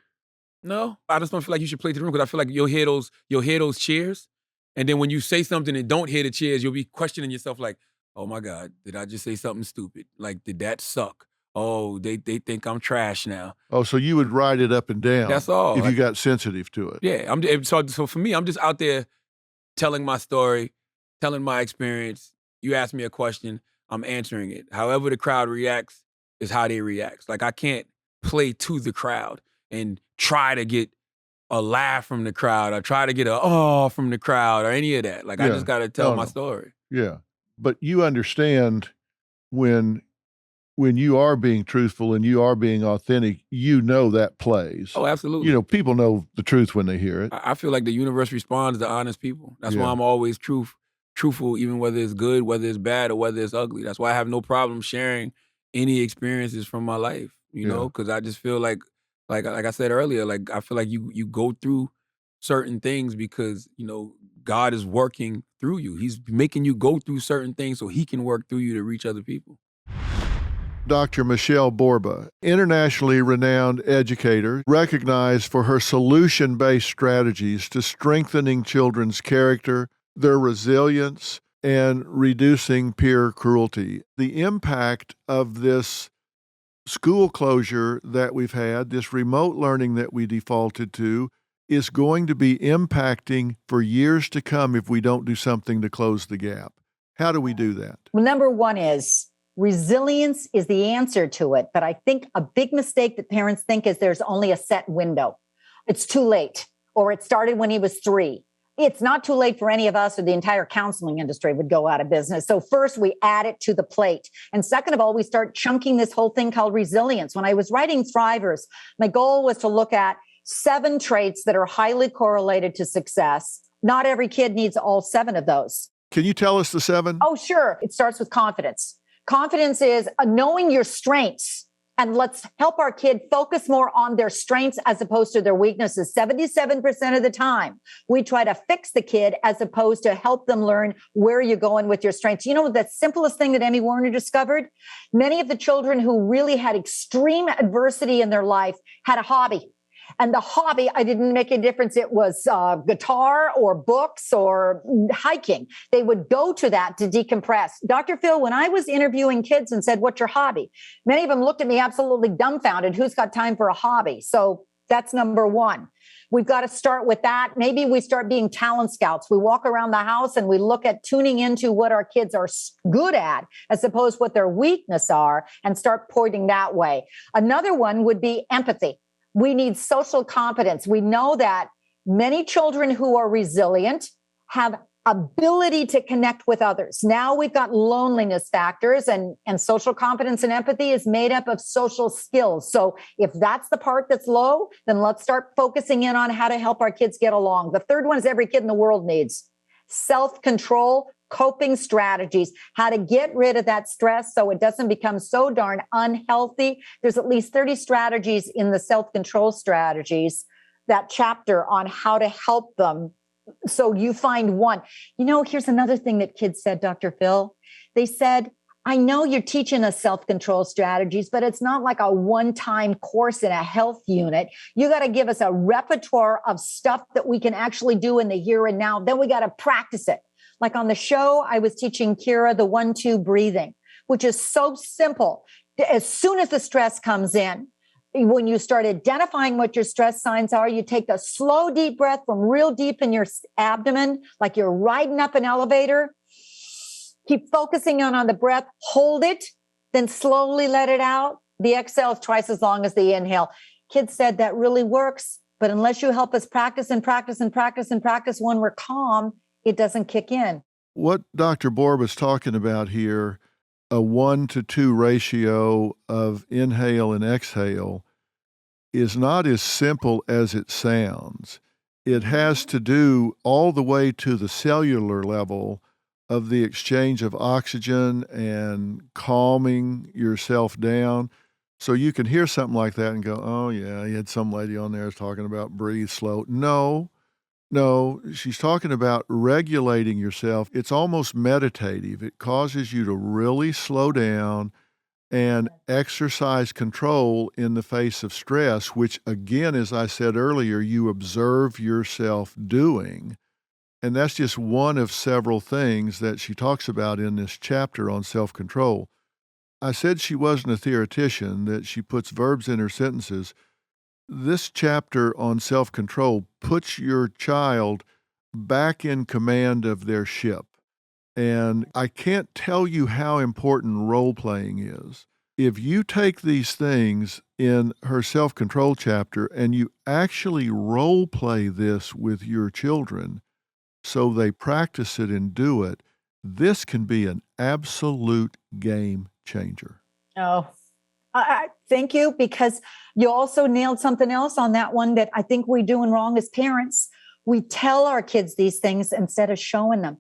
No, I just don't feel like you should play to the room because I feel like you'll hear those cheers. And then when you say something and don't hear the cheers, you'll be questioning yourself like, oh my God, did I just say something stupid? Like, did that suck? Oh, they think I'm trash now. Oh, so you would write it up and down. That's all. If you got sensitive to it. Yeah, so for me, I'm just out there telling my story, telling my experience. You ask me a question, I'm answering it. However the crowd reacts is how they react. Like I can't play to the crowd and try to get a laugh from the crowd or try to get a oh from the crowd or any of that. Like I just got to tell my story. Yeah. But you understand when you are being truthful and you are being authentic, you know that plays. Oh, absolutely. You know, people know the truth when they hear it. I feel like the universe responds to honest people. That's why I'm always truthful, even whether it's good, whether it's bad, or whether it's ugly. That's why I have no problem sharing any experiences from my life, you know, because I just feel like I said earlier, like I feel like you go through certain things because, you know, God is working through you. He's making you go through certain things so he can work through you to reach other people. Dr. Michele Borba, internationally renowned educator, recognized for her solution-based strategies to strengthening children's character, their resilience, and reducing peer cruelty. The impact of this school closure that we've had, this remote learning that we defaulted to, is going to be impacting for years to come if we don't do something to close the gap. How do we do that? Well, number one is resilience is the answer to it. But I think a big mistake that parents think is there's only a set window. It's too late, or it started when he was 3. It's not too late for any of us, or the entire counseling industry would go out of business. So first, we add it to the plate. And second of all, we start chunking this whole thing called resilience. When I was writing Thrivers, my goal was to look at 7 traits that are highly correlated to success. Not every kid needs all 7 of those. Can you tell us the 7? Oh, sure. It starts with confidence. Confidence is knowing your strengths. And let's help our kid focus more on their strengths as opposed to their weaknesses. 77% of the time, we try to fix the kid as opposed to help them learn where you're going with your strengths. You know, the simplest thing that Emmy Warner discovered? Many of the children who really had extreme adversity in their life had a hobby. And the hobby, I didn't make a difference. It was guitar or books or hiking. They would go to that to decompress. Dr. Phil, when I was interviewing kids and said, what's your hobby? Many of them looked at me absolutely dumbfounded. Who's got time for a hobby? So that's number one. We've got to start with that. Maybe we start being talent scouts. We walk around the house and we look at tuning into what our kids are good at, as opposed to what their weaknesses are, and start pointing that way. Another one would be empathy. We need social competence. We know that many children who are resilient have ability to connect with others. Now we've got loneliness factors, and social competence and empathy is made up of social skills. So if that's the part that's low, then let's start focusing in on how to help our kids get along. The third one is every kid in the world needs self-control, coping strategies, how to get rid of that stress so it doesn't become so darn unhealthy. There's at least 30 strategies in the self-control strategies, that chapter on how to help them. So you find one. You know, here's another thing that kids said, Dr. Phil. They said, I know you're teaching us self-control strategies, but it's not like a one-time course in a health unit. You got to give us a repertoire of stuff that we can actually do in the here and now. Then we got to practice it. Like on the show, I was teaching Kira the 1-2 breathing, which is so simple. As soon as the stress comes in, when you start identifying what your stress signs are, you take a slow, deep breath from real deep in your abdomen, like you're riding up an elevator. Keep focusing on the breath, hold it, then slowly let it out. The exhale is twice as long as the inhale. Kids said that really works, but unless you help us practice and practice and practice and practice when we're calm, it doesn't kick in. What Dr. Borba is talking about here, a 1-to-2 ratio of inhale and exhale, is not as simple as it sounds. It has to do all the way to the cellular level of the exchange of oxygen and calming yourself down. So you can hear something like that and go, oh, yeah, you had some lady on there talking about breathe slow. No, she's talking about regulating yourself. It's almost meditative. It causes you to really slow down and exercise control in the face of stress, which, again, as I said earlier, you observe yourself doing. And that's just one of several things that she talks about in this chapter on self-control. I said she wasn't a theoretician, that she puts verbs in her sentences. This chapter on self-control puts your child back in command of their ship. And I can't tell you how important role-playing is. If you take these things in her self-control chapter and you actually role-play this with your children so they practice it and do it, this can be an absolute game changer. Oh, I thank you, because you also nailed something else on that one that I think we're doing wrong as parents. We tell our kids these things instead of showing them.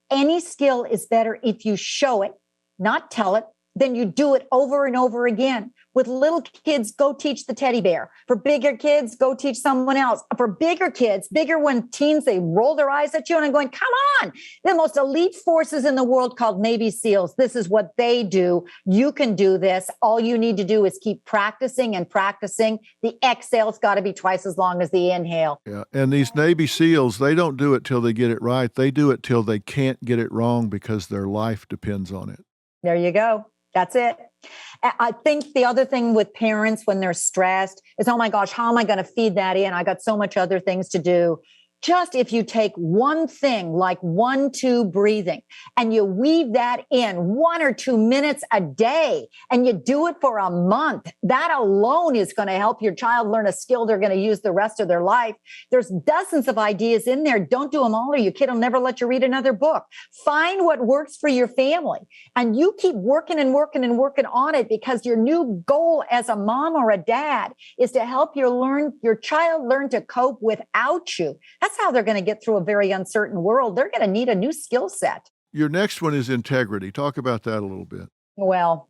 Any skill is better if you show it, not tell it. Then you do it over and over again. With little kids, go teach the teddy bear. For bigger kids, go teach someone else. For bigger kids, bigger when teens, they roll their eyes at you and I'm going, come on. The most elite forces in the world called Navy SEALs. This is what they do. You can do this. All you need to do is keep practicing and practicing. The exhale's got to be twice as long as the inhale. Yeah, and these Navy SEALs, they don't do it till they get it right. They do it till they can't get it wrong because their life depends on it. There you go. That's it. I think the other thing with parents when they're stressed is, oh my gosh, how am I going to feed that in? I got so much other things to do. Just if you take one thing like 1-2 breathing and you weave that in 1 or 2 minutes a day and you do it for a month, that alone is going to help your child learn a skill they're going to use the rest of their life. There's dozens of ideas in there. Don't do them all or your kid will never let you read another book. Find what works for your family and you keep working and working and working on it, because your new goal as a mom or a dad is to help your child learn to cope without you. That's how they're going to get through a very uncertain world. They're going to need a new skill set. Your next one is integrity. Talk about that a little bit. Well,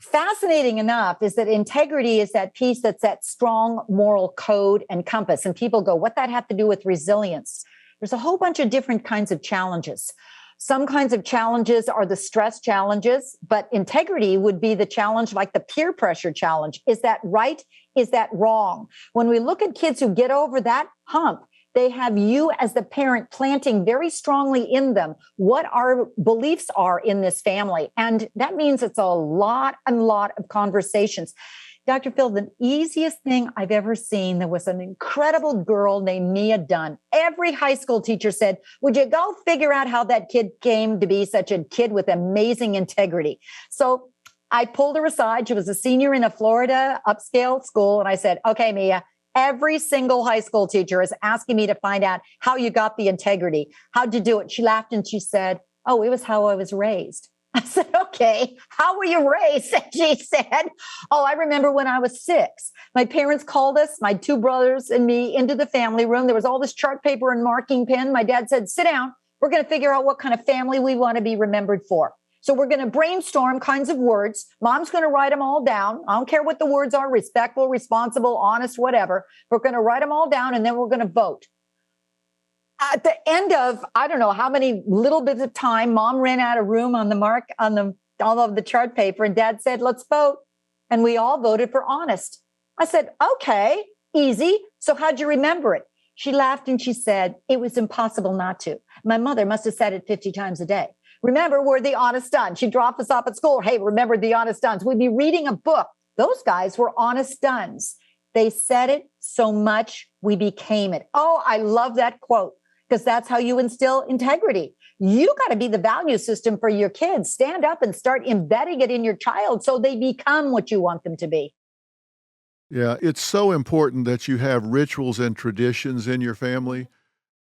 fascinating enough is that integrity is that piece that's that strong moral code and compass. And people go, what that have to do with resilience? There's a whole bunch of different kinds of challenges. Some kinds of challenges are the stress challenges, but integrity would be the challenge like the peer pressure challenge. Is that right? Is that wrong? When we look at kids who get over that hump, they have you as the parent planting very strongly in them what our beliefs are in this family. And that means it's a lot of conversations. Dr. Phil, the easiest thing I've ever seen, there was an incredible girl named Mia Dunn. Every high school teacher said, would you go figure out how that kid came to be such a kid with amazing integrity? So I pulled her aside. She was a senior in a Florida upscale school. And I said, okay, Mia, every single high school teacher is asking me to find out how you got the integrity. How'd you do it? She laughed and she said, oh, it was how I was raised. I said, okay, how were you raised? And she said, oh, I remember when I was 6. My parents called us, my 2 brothers and me, into the family room. There was all this chart paper and marking pen. My dad said, sit down. We're going to figure out what kind of family we want to be remembered for. So we're going to brainstorm kinds of words. Mom's going to write them all down. I don't care what the words are, respectful, responsible, honest, whatever. We're going to write them all down and then we're going to vote. At the end of, I don't know how many little bits of time, Mom ran out of room on all of the chart paper and Dad said, let's vote. And we all voted for honest. I said, okay, easy. So how'd you remember it? She laughed and she said, it was impossible not to. My mother must have said it 50 times a day. Remember, we're the honest duns. She'd drop us off at school. Hey, remember the honest duns. We'd be reading a book. Those guys were honest duns. They said it so much, we became it. Oh, I love that quote, because that's how you instill integrity. You got to be the value system for your kids. Stand up and start embedding it in your child so they become what you want them to be. Yeah, it's so important that you have rituals and traditions in your family,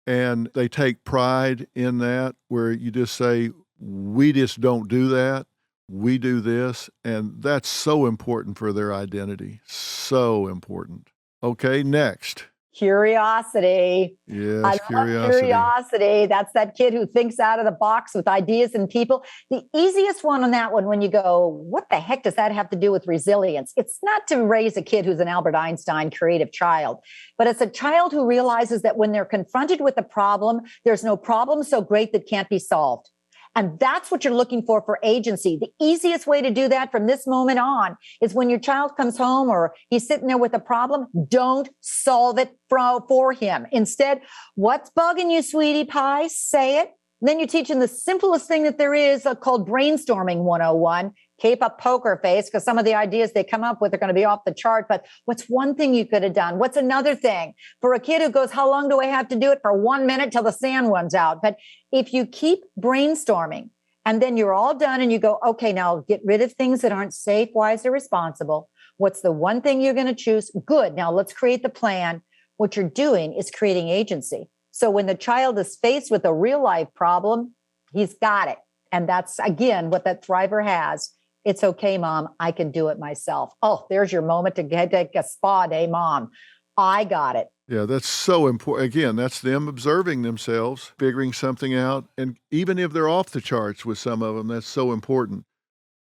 and they take pride in that, where you just say, we just don't do that. We do this. And that's so important for their identity. So important. Okay, next. Curiosity. Yes, I love curiosity. That's that kid who thinks out of the box with ideas and people. The easiest one on that one, when you go, what the heck does that have to do with resilience? It's not to raise a kid who's an Albert Einstein creative child, but it's a child who realizes that when they're confronted with a problem, there's no problem so great that can't be solved. And that's what you're looking for agency. The easiest way to do that from this moment on is when your child comes home or he's sitting there with a problem, don't solve it for him. Instead, what's bugging you, sweetie pie? Say it. And then you're teaching the simplest thing that there is called brainstorming 101. Keep a poker face because some of the ideas they come up with are going to be off the chart. But what's one thing you could have done? What's another thing? For a kid who goes, how long do I have to do it? For 1 minute till the sand runs out. But if you keep brainstorming and then you're all done and you go, okay, now get rid of things that aren't safe, wise, or responsible. What's the one thing you're going to choose? Good. Now let's create the plan. What you're doing is creating agency. So when the child is faced with a real life problem, he's got it. And that's, again, what that thriver has. It's okay, Mom. I can do it myself. Oh, there's your moment to take a spa day, Mom. I got it. Yeah, that's so important. Again, that's them observing themselves, figuring something out. And even if they're off the charts with some of them, that's so important.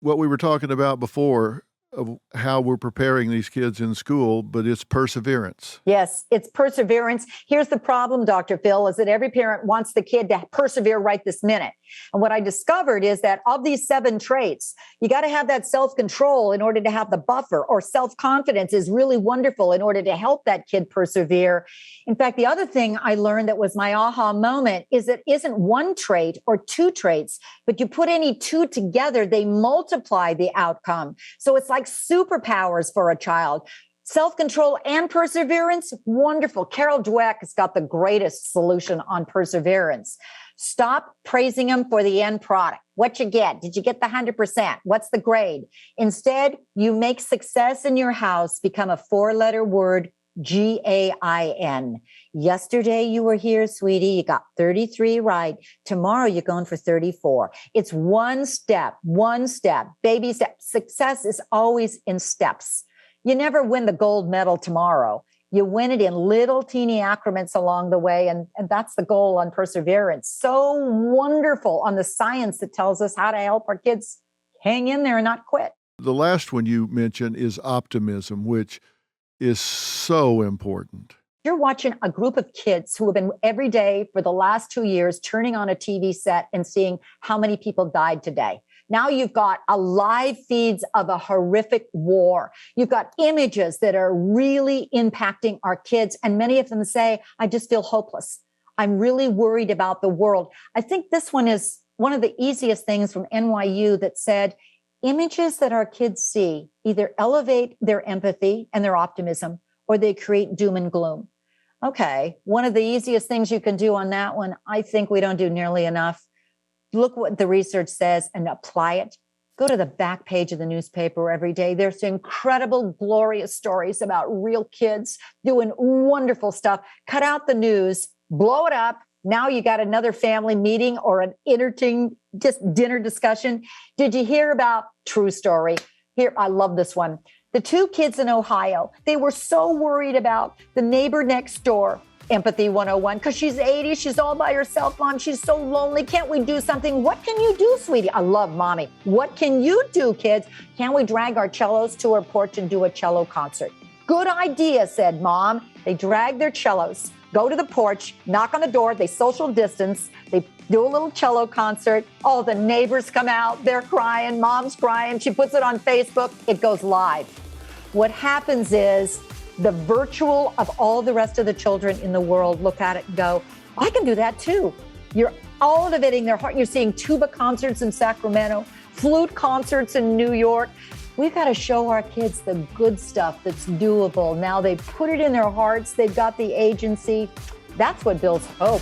What we were talking about before of how we're preparing these kids in school, but it's perseverance. Yes, it's perseverance. Here's the problem, Dr. Phil, is that every parent wants the kid to persevere right this minute. And what I discovered is that of these 7 traits, you got to have that self-control in order to have the buffer, or self-confidence is really wonderful in order to help that kid persevere. In fact, the other thing I learned that was my aha moment is it isn't one trait or 2 traits, but you put any 2 together, they multiply the outcome. So it's like superpowers for a child. Self-control and perseverance, wonderful. Carol Dweck has got the greatest solution on perseverance. Stop praising them for the end product. What you get? Did you get the 100%? What's the grade? Instead, you make success in your house become a 4-letter word, GAIN. Yesterday you were here, sweetie. You got 33 right. Tomorrow you're going for 34. It's one step, baby step. Success is always in steps. You never win the gold medal tomorrow. You win it in little teeny increments along the way. And that's the goal on perseverance. So wonderful on the science that tells us how to help our kids hang in there and not quit. The last one you mentioned is optimism, which is so important. You're watching a group of kids who have been every day for the last 2 years turning on a TV set and seeing how many people died today. Now you've got a live feeds of a horrific war. You've got images that are really impacting our kids. And many of them say, I just feel hopeless. I'm really worried about the world. I think this one is one of the easiest things from NYU that said, images that our kids see either elevate their empathy and their optimism, or they create doom and gloom. Okay, one of the easiest things you can do on that one, I think we don't do nearly enough. Look what the research says and apply it. Go to the back page of the newspaper every day. There's incredible, glorious stories about real kids doing wonderful stuff. Cut out the news, blow it up. Now you got another family meeting or an entertaining just dinner discussion. Did you hear about true story? Here, I love this one. The 2 kids in Ohio, they were so worried about the neighbor next door. Empathy 101, because she's 80, she's all by herself, Mom. She's so lonely. Can't we do something? What can you do, sweetie? I love Mommy. What can you do, kids? Can we drag our cellos to her porch and do a cello concert? Good idea, said Mom. They drag their cellos, go to the porch, knock on the door, they social distance, they do a little cello concert. Oh, the neighbors come out, they're crying, Mom's crying. She puts it on Facebook, it goes live. What happens is the virtual of all the rest of the children in the world look at it and go, I can do that too. You're elevating their heart. You're seeing tuba concerts in Sacramento, flute concerts in New York. We've got to show our kids the good stuff that's doable. Now they put it in their hearts. They've got the agency. That's what builds hope.